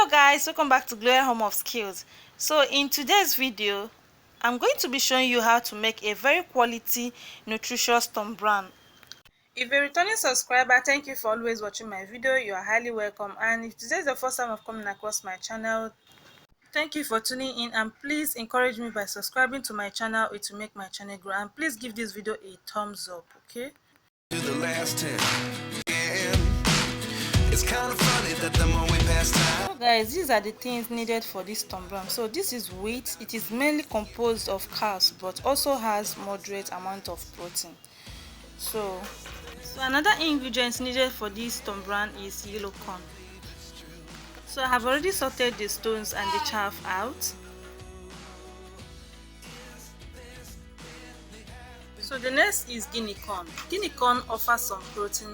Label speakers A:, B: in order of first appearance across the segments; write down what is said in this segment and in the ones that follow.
A: Hello guys, welcome back to Gloria Home of Skills. So in today's video I'm going to be showing you how to make a very quality nutritious Tombrown. If you're a returning subscriber, thank you for always watching my video. You are highly welcome, and if today is the first time of coming across my channel, thank you for tuning in, and please encourage me by subscribing to my channel. It will make my channel grow, and please give this video a thumbs up. Okay,
B: to the last 10. It's kind of funny that the more we pass time.
A: so guys, these are the things needed for this Tombrown. So this is wheat. It is mainly composed of carbs but also has moderate amount of protein. So another ingredient needed for this Tombrown is yellow corn. So I have already sorted the stones and the chaff out. So the next is Guinea corn. Guinea corn offers some protein,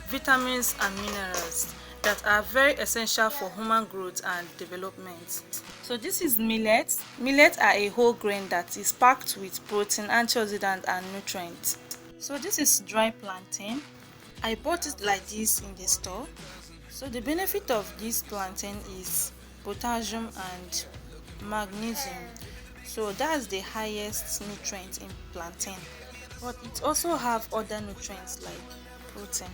A: vitamins and minerals that are very essential for human growth and development. So this is millet. Millet are a whole grain that is packed with protein, antioxidants and nutrients. So this is dry plantain. I bought it like this in the store. So the benefit of this plantain is potassium and magnesium. So that's the highest nutrient in plantain, but it also have other nutrients like protein.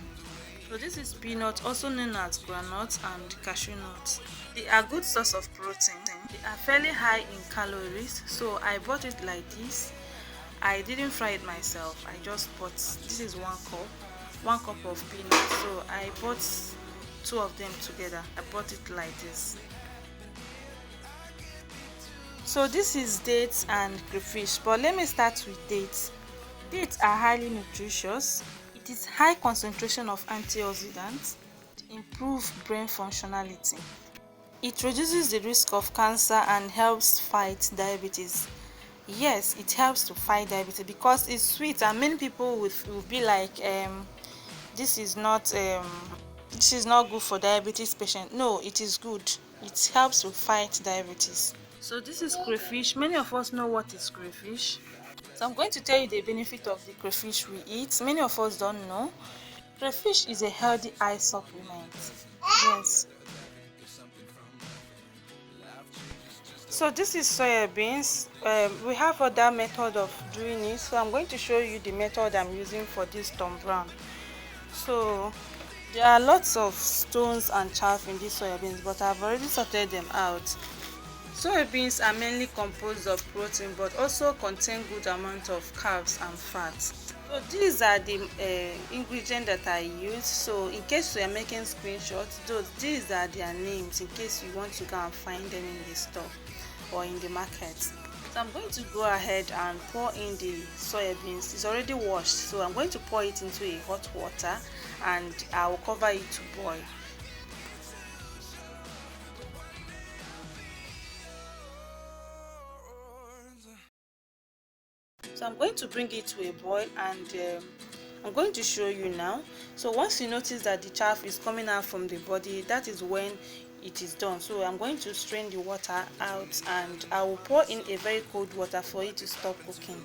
A: So this is peanut, also known as groundnuts and cashew nuts. They are good source of protein. They are fairly high in calories, so I bought it like this. I didn't fry it myself. I just bought, this is one cup of peanuts. So I bought two of them together. I bought it like this. So this is dates and crayfish, but let me start with dates. Dates are highly nutritious. It is high concentration of antioxidants, improve brain functionality. It reduces the risk of cancer and helps fight diabetes. Yes, it helps to fight diabetes because it's sweet, and many people will be like, this is not good for diabetes patient. No, it is good. It helps to fight diabetes. So this is crayfish. Many of us know what is crayfish. So I'm going to tell you the benefit of the crayfish we eat. Many of us don't know. Crayfish is a healthy eye supplement. Yes. So this is soya beans. We have other method of doing it. So I'm going to show you the method I'm using for this Tombrown. So there are lots of stones and chaff in these soya beans, but I've already sorted them out. Soya beans are mainly composed of protein but also contain good amount of carbs and fats. So these are the ingredients that I use. So in case you are making screenshots, these are their names in case you want to go and find them in the store or in the market. So I'm going to go ahead and pour in the soya beans. It's already washed, so I'm going to pour it into a hot water and I will cover it to boil. So I'm going to bring it to a boil, and I'm going to show you now. So once you notice that the chaff is coming out from the body, that is when it is done. So I'm going to strain the water out and I will pour in a very cold water for it to stop cooking.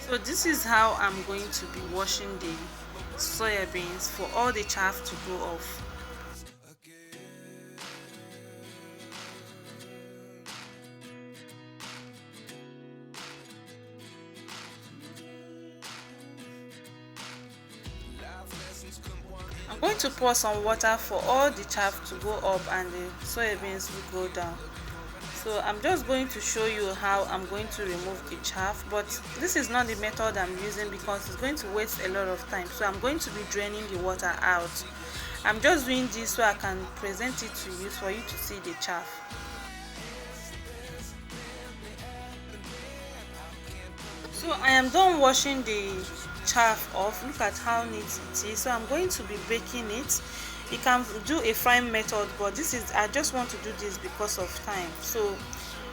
A: So this is how I'm going to be washing the soya beans for all the chaff to go off. I'm going to pour some water for all the chaff to go up and the soya beans will go down. So I'm just going to show you how I'm going to remove the chaff, but this is not the method I'm using because it's going to waste a lot of time. So I'm going to be draining the water out. I'm just doing this so I can present it to you for you to see the chaff. So I am done washing the chaff off. Look at how neat it is. So I'm going to be baking it You can do a frying method, but I just want to do this because of time. So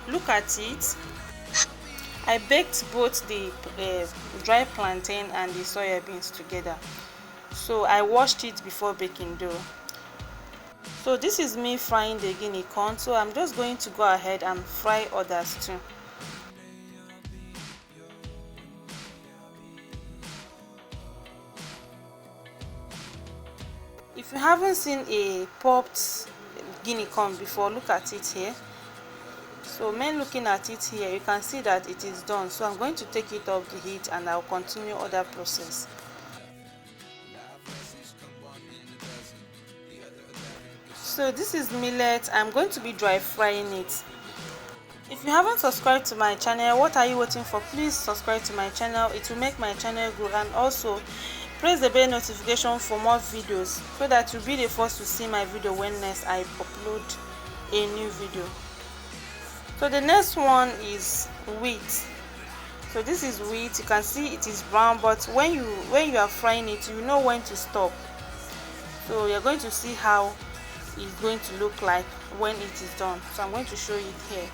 A: look at it. I baked both the dry plantain and the soya beans together. So I washed it before baking dough. So this is me frying the guinea corn, so I'm just going to go ahead and fry others too. If you haven't seen a popped guinea corn before, look at it here. So when looking at it here, you can see that it is done. So I'm going to take it off the heat and I'll continue other process. So this is millet. I'm going to be dry frying it. If you haven't subscribed to my channel, what are you waiting for? Please subscribe to my channel. It will make my channel grow, and also press the bell notification for more videos so that you'll be the first to see my video when next I upload a new video. So the next one is wheat. So this is wheat. You can see it is brown, but when you are frying it, you know when to stop. So you're going to see how it's going to look like when it is done. So I'm going to show it here.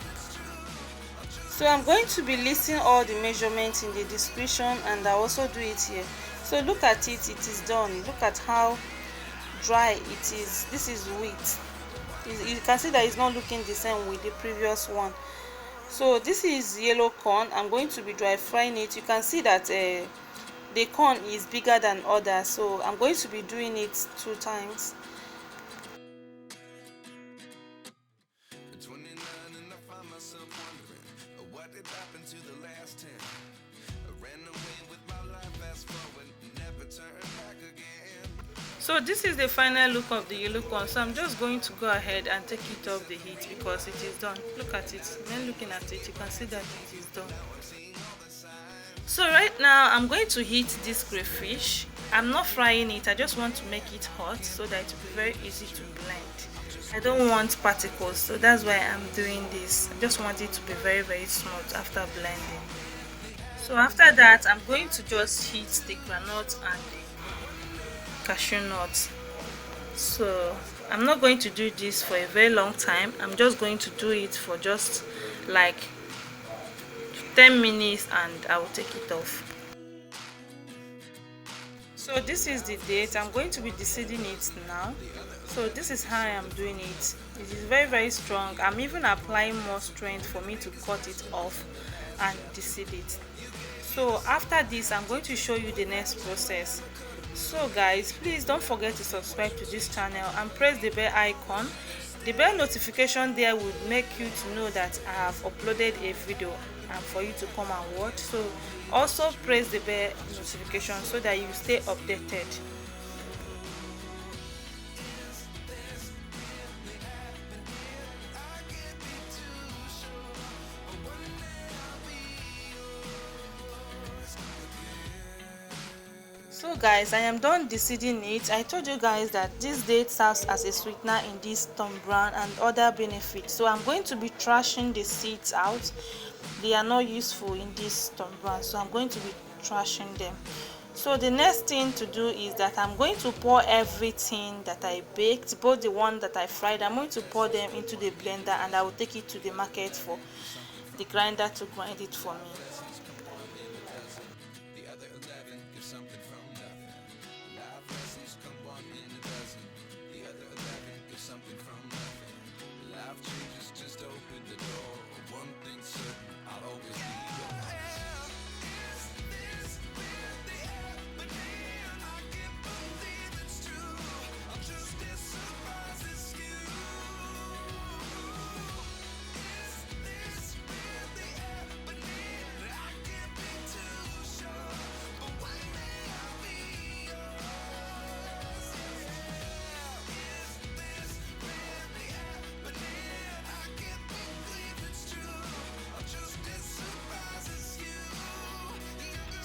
A: So I'm going to be listing all the measurements in the description, and I also do it here. So look at it, it is done. Look at how dry it is. This is wheat. You can see that it's not looking the same with the previous one. So this is yellow corn. I'm going to be dry frying it. You can see that the corn is bigger than others, so I'm going to be doing it 2 times. So this is the final look of the yellow corn. So I'm just going to go ahead and take it off the heat because it is done. Look at it. When looking at it, you can see that it is done. So right now I'm going to heat this crayfish. I'm not frying it. I just want to make it hot so that it will be very easy to blend. I don't want particles, so that's why I'm doing this. I just want it to be very, very smooth after blending. So after that, I'm going to just heat the granite and the cashew nuts. So I'm not going to do this for a very long time. I'm just going to do it for just like 10 minutes and I will take it off. So this is the date. I'm going to be deseeding it now. So this is how I am doing it. It is very, very strong. I'm even applying more strength for me to cut it off and deseed it. So after this, I'm going to show you the next process. So guys, please don't forget to subscribe to this channel and press the bell icon. The bell notification there will make you to know that I have uploaded a video and for you to come and watch. So also press the bell notification so that you stay updated. So guys, I am done deseeding it. I told you guys that this date serves as a sweetener in this Tombrown and other benefits. So I'm going to be trashing the seeds out. They are not useful in this Tombrown, so I'm going to be trashing them. So the next thing to do is that I'm going to pour everything that I baked, both the one that I fried. I'm going to pour them into the blender and I will take it to the market for the grinder to grind it for me.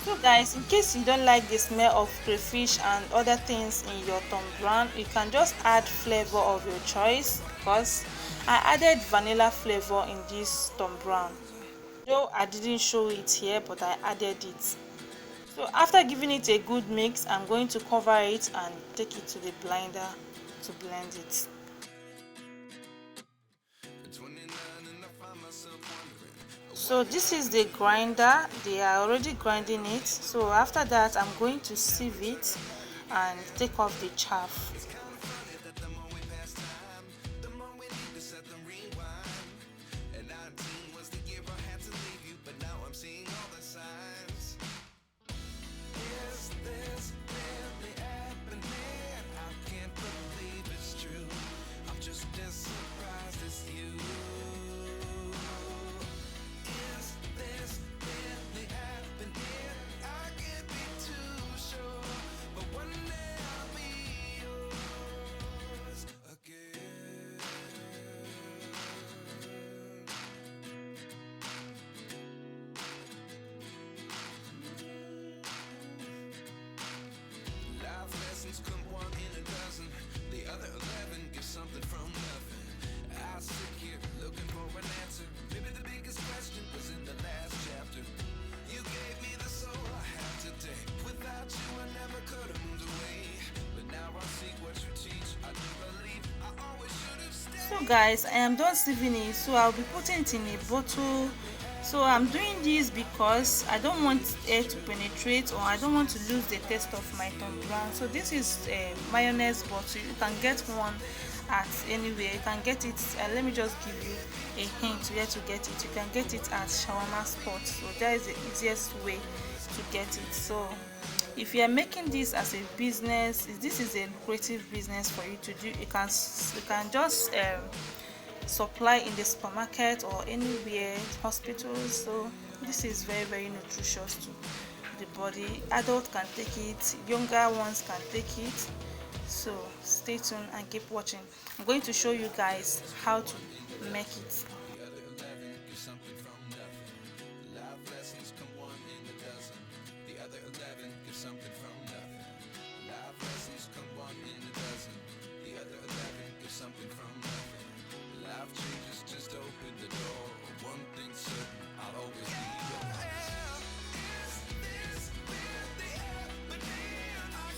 A: So guys, in case you don't like the smell of crayfish and other things in your Tombrown, you can just add flavor of your choice, because I added vanilla flavor in this Tombrown. Though I didn't show it here, but I added it. So after giving it a good mix, I'm going to cover it and take it to the blender to blend it. So this is the grinder. They are already grinding it. So after that, I'm going to sieve it and take off the chaff.
B: Come one in a dozen, the other 11 give something from nothing. I sit here looking for an answer. Maybe the biggest question was in the last chapter. You gave me the soul I have today. Without you I never could have moved away. But now I see what you teach. I do believe I always should have stayed.
A: So guys, I am done sieving it, so I'll be putting it in a bottle. So I'm doing this because I don't want air to penetrate, or I don't want to lose the taste of my Tombrown. So this is a mayonnaise bottle. You can get one at anywhere. You can get it, let me just give you a hint where to get it. You can get it at shawarma spots. So that is the easiest way to get it. So if you are making this as a business, this is a lucrative business for you to do. You can just supply in the supermarket or anywhere, hospitals. So this is very, very nutritious to the body. Adults can take it, younger ones can take it. So stay tuned and keep watching. I'm going to show you guys how to make it.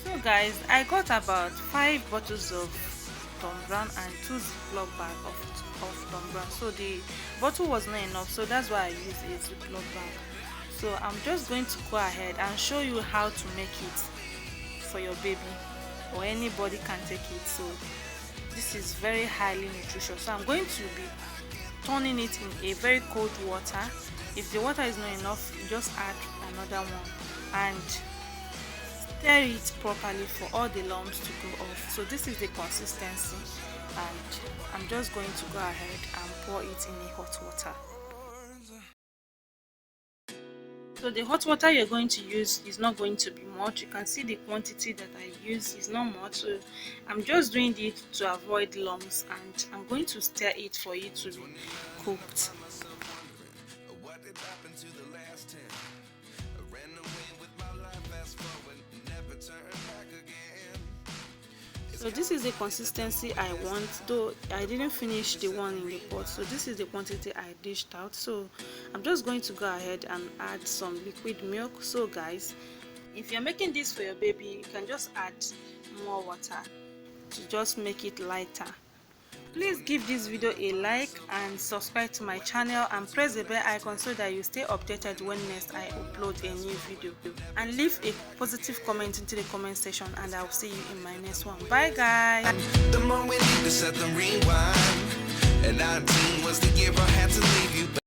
A: So guys, I got about 5 bottles of Tombrown and 2 Ziploc bag of Tombrown. So the bottle was not enough, so that's why I used a Ziploc bag. So I'm just going to go ahead and show you how to make it for your baby, or anybody can take it. So this is very highly nutritious. So I'm going to be turning it in a very cold water. If the water is not enough, you just add another one and stir it properly for all the lumps to go off. So this is the consistency, and I'm just going to go ahead and pour it in a hot water. So the hot water you're going to use is not going to be much. You can see the quantity that I use is not much, so I'm just doing it to avoid lumps, and I'm going to stir it for it to be cooked. So this is the consistency I want, though I didn't finish the one in the pot. So this is the quantity I dished out. So I'm just going to go ahead and add some liquid milk. So guys, if you're making this for your baby, you can just add more water to just make it lighter. Please give this video a like and subscribe to my channel and press the bell icon so that you stay updated when next I upload a new video. And leave a positive comment into the comment section, and I'll see you in my next one. Bye guys.
B: The more we need to set the rewind, and 19 was the year I